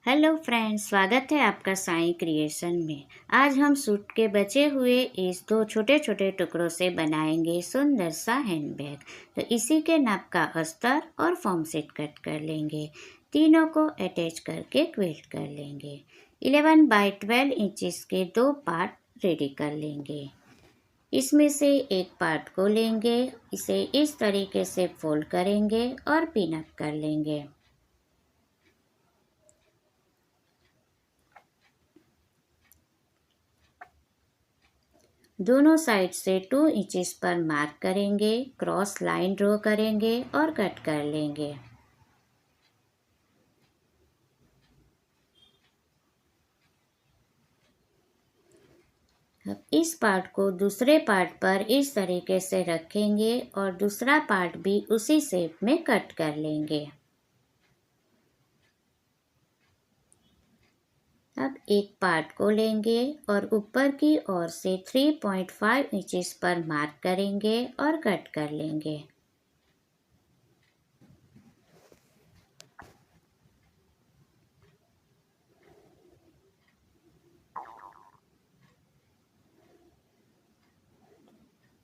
Hello friends, स्वागत है आपका साई क्रिएशन में। आज हम सूट के बचे हुए इस दो छोटे छोटे टुकड़ों से बनाएंगे सुंदर सा हैंडबैग। तो इसी के नाप का अस्तर और फॉर्म सेट कट कर लेंगे। तीनों को अटैच करके क्विल्ट कर लेंगे। 11 बाई 12 इंचेस के दो पार्ट रेडी कर लेंगे। इसमें से एक पार्ट को लेंगे, इसे इस तरीके से फोल्ड करेंगे और पिन अप कर लेंगे। दोनों साइड से 2 इंचेस पर मार्क करेंगे, क्रॉस लाइन ड्रॉ करेंगे और कट कर लेंगे। अब इस पार्ट को दूसरे पार्ट पर इस तरीके से रखेंगे और दूसरा पार्ट भी उसी शेप में कट कर लेंगे। अब एक पार्ट को लेंगे और ऊपर की ओर से 3.5 इंचेस पर मार्क करेंगे और कट कर लेंगे।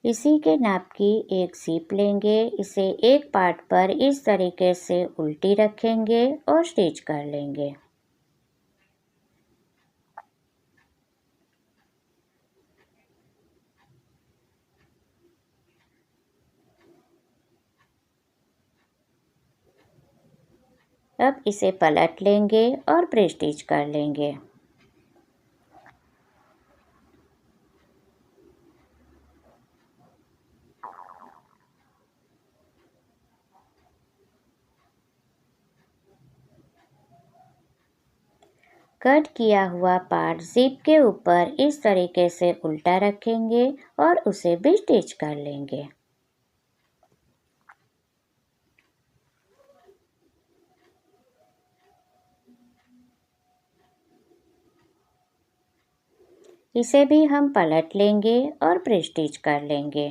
इसी के नाप की एक सीप लेंगे, इसे एक पार्ट पर इस तरीके से उल्टी रखेंगे और स्टिच कर लेंगे। अब इसे पलट लेंगे और प्रेस स्टिच कर लेंगे। कट किया हुआ पार्ट जिप के ऊपर इस तरीके से उल्टा रखेंगे और उसे भी स्टिच कर लेंगे। इसे भी हम पलट लेंगे और प्रेस स्टिच कर लेंगे।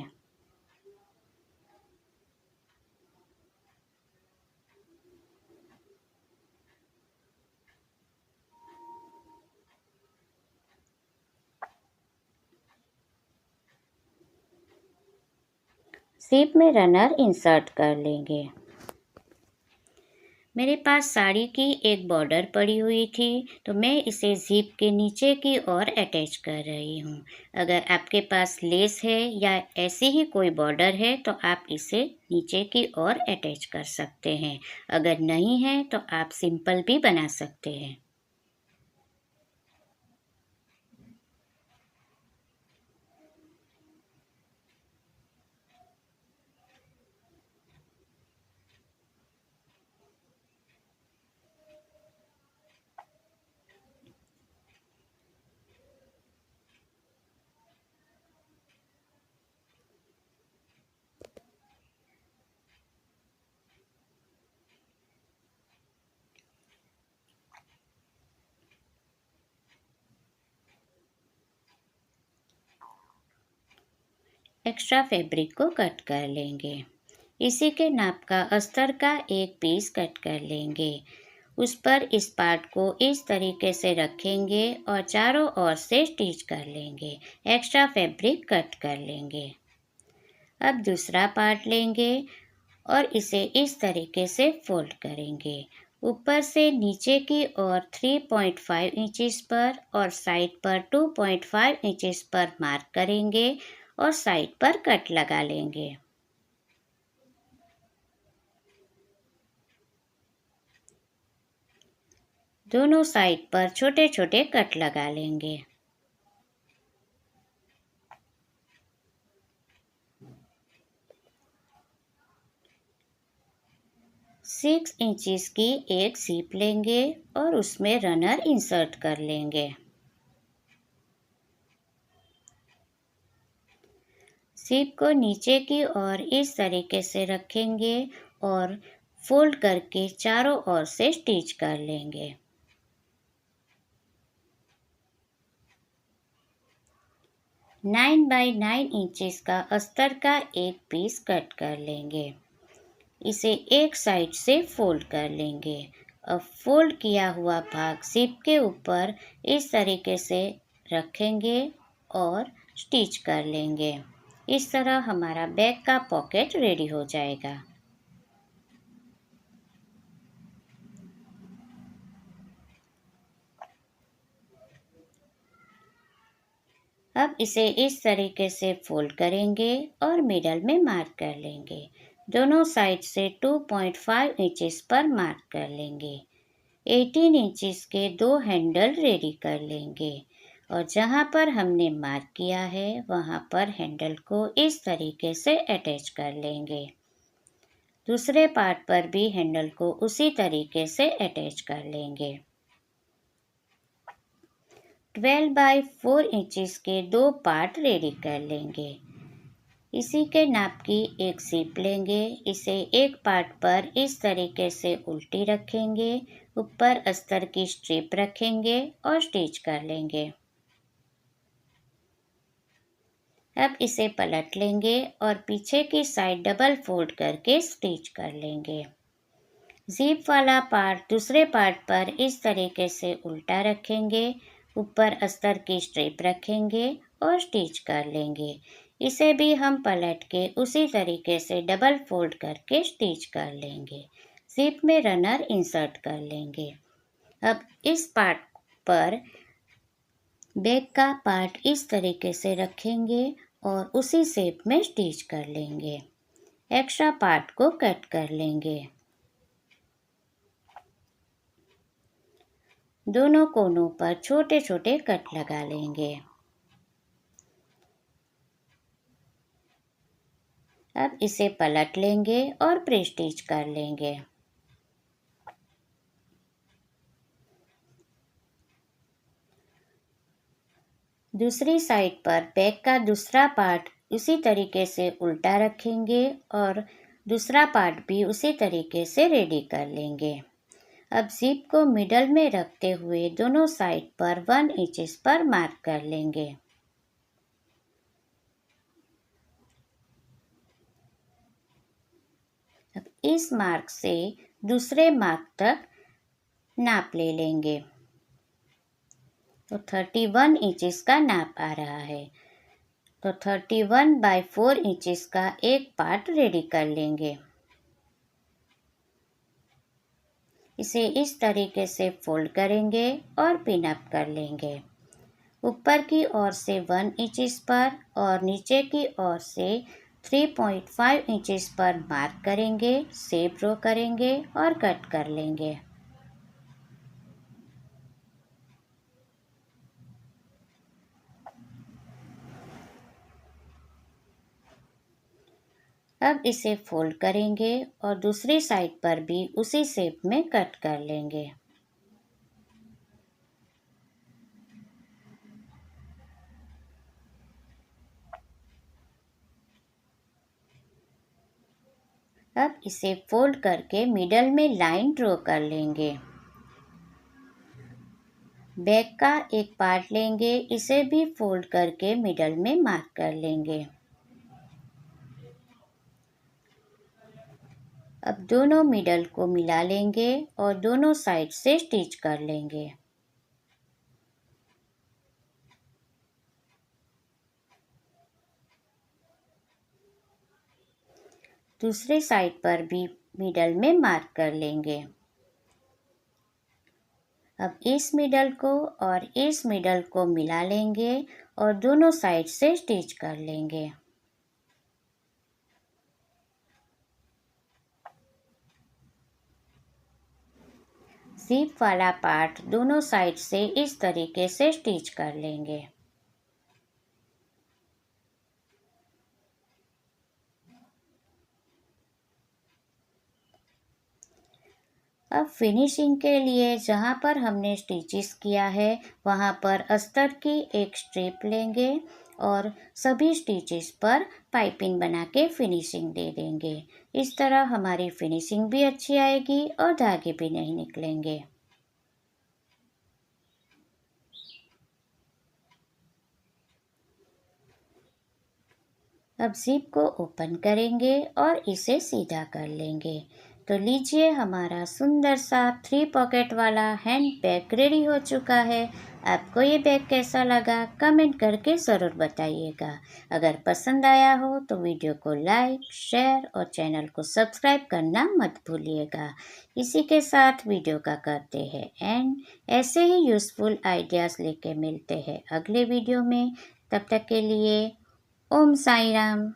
सीप में रनर इंसर्ट कर लेंगे। मेरे पास साड़ी की एक बॉर्डर पड़ी हुई थी, तो मैं इसे ज़िप के नीचे की ओर अटैच कर रही हूँ। अगर आपके पास लेस है या ऐसी ही कोई बॉर्डर है तो आप इसे नीचे की ओर अटैच कर सकते हैं। अगर नहीं है तो आप सिंपल भी बना सकते हैं। एक्स्ट्रा फैब्रिक को कट कर लेंगे। इसी के नाप का अस्तर का एक पीस कट कर लेंगे। उस पर इस पार्ट को इस तरीके से रखेंगे और चारों ओर से स्टिच कर लेंगे। एक्स्ट्रा फैब्रिक कट कर लेंगे। अब दूसरा पार्ट लेंगे और इसे इस तरीके से फोल्ड करेंगे। ऊपर से नीचे की ओर 3.5 इंचेस पर और साइड पर 2.5 इंचेस पर मार्क करेंगे और साइड पर कट लगा लेंगे। दोनों साइड पर छोटे छोटे कट लगा लेंगे। सिक्स इंचेस की एक सीप लेंगे और उसमें रनर इंसर्ट कर लेंगे। सीप को नीचे की ओर इस तरीके से रखेंगे और फोल्ड करके चारों ओर से स्टिच कर लेंगे। नाइन बाई 9 इंचेस का अस्तर का एक पीस कट कर लेंगे। इसे एक साइड से फोल्ड कर लेंगे। अब फोल्ड किया हुआ भाग ज़िप के ऊपर इस तरीके से रखेंगे और स्टिच कर लेंगे। इस तरह हमारा बैक का पॉकेट रेडी हो जाएगा। अब इसे इस तरीके से फोल्ड करेंगे और मिडल में मार्क कर लेंगे। दोनों साइड से 2.5 इंचेस पर मार्क कर लेंगे। 18 इंचेस के 2 हैंडल रेडी कर लेंगे और जहाँ पर हमने मार्क किया है वहाँ पर हैंडल को इस तरीके से अटैच कर लेंगे। दूसरे पार्ट पर भी हैंडल को उसी तरीके से अटैच कर लेंगे। 12 बाई 4 इंचेस के 2 पार्ट रेडी कर लेंगे। इसी के नाप की एक ज़िप लेंगे। इसे एक पार्ट पर इस तरीके से उल्टी रखेंगे, ऊपर अस्तर की स्ट्रिप रखेंगे और स्टिच कर लेंगे। अब इसे पलट लेंगे और पीछे की साइड डबल फोल्ड करके स्टिच कर लेंगे। ज़िप वाला पार्ट दूसरे पार्ट पर इस तरीके से उल्टा रखेंगे, ऊपर अस्तर की स्ट्रिप रखेंगे और स्टिच कर लेंगे। इसे भी हम पलट के उसी तरीके से डबल फोल्ड करके स्टिच कर लेंगे। ज़िप में रनर इंसर्ट कर लेंगे। अब इस पार्ट पर बैक का पार्ट इस तरीके से रखेंगे और उसी शेप में स्टिच कर लेंगे। एक्स्ट्रा पार्ट को कट कर लेंगे। दोनों कोनों पर छोटे छोटे कट लगा लेंगे। अब इसे पलट लेंगे और प्रेस्टिच कर लेंगे। दूसरी साइड पर बैक का दूसरा पार्ट उसी तरीके से उल्टा रखेंगे और दूसरा पार्ट भी उसी तरीके से रेडी कर लेंगे। अब ज़िप को मिडल में रखते हुए दोनों साइड पर 1 इंचेस पर मार्क कर लेंगे। अब इस मार्क से दूसरे मार्क तक नाप ले लेंगे। तो 31 इंचेस का नाप आ रहा है। तो 31 बाई 4 इंचेस का एक पार्ट रेडी कर लेंगे। इसे इस तरीके से फोल्ड करेंगे और पिन अप कर लेंगे। ऊपर की ओर से 1 इंचेस पर और नीचे की ओर से 3.5 इंचेस पर मार्क करेंगे, शेप ड्रॉ करेंगे और कट कर लेंगे। अब इसे फोल्ड करेंगे और दूसरी साइड पर भी उसी शेप में कट कर लेंगे। अब इसे फोल्ड करके मिडल में लाइन ड्रॉ कर लेंगे। बैक का एक पार्ट लेंगे, इसे भी फोल्ड करके मिडल में मार्क कर लेंगे। अब दोनों मिडल को मिला लेंगे और दोनों साइड से स्टिच कर लेंगे। दूसरी साइड पर भी मिडल में मार्क कर लेंगे। अब इस मिडल को और इस मिडल को मिला लेंगे और दोनों साइड से स्टिच कर लेंगे। ज़िप वाला पार्ट दोनों साइड से इस तरीके से स्टिच कर लेंगे। अब फिनिशिंग के लिए जहाँ पर हमने स्टिचेस किया है वहाँ पर अस्तर की एक स्ट्रिप लेंगे और सभी स्टिचेस पर पाइपिंग बना के फिनिशिंग दे देंगे। इस तरह हमारी फिनिशिंग भी अच्छी आएगी और धागे भी नहीं निकलेंगे। अब ज़िप को ओपन करेंगे और इसे सीधा कर लेंगे। तो लीजिए, हमारा सुंदर सा 3 पॉकेट वाला हैंड बैग रेडी हो चुका है। आपको ये बैग कैसा लगा कमेंट करके ज़रूर बताइएगा। अगर पसंद आया हो तो वीडियो को लाइक, शेयर और चैनल को सब्सक्राइब करना मत भूलिएगा। इसी के साथ वीडियो का करते हैं एंड ऐसे ही यूज़फुल आइडियाज़ लेके मिलते हैं अगले वीडियो में। तब तक के लिए ओम साई राम।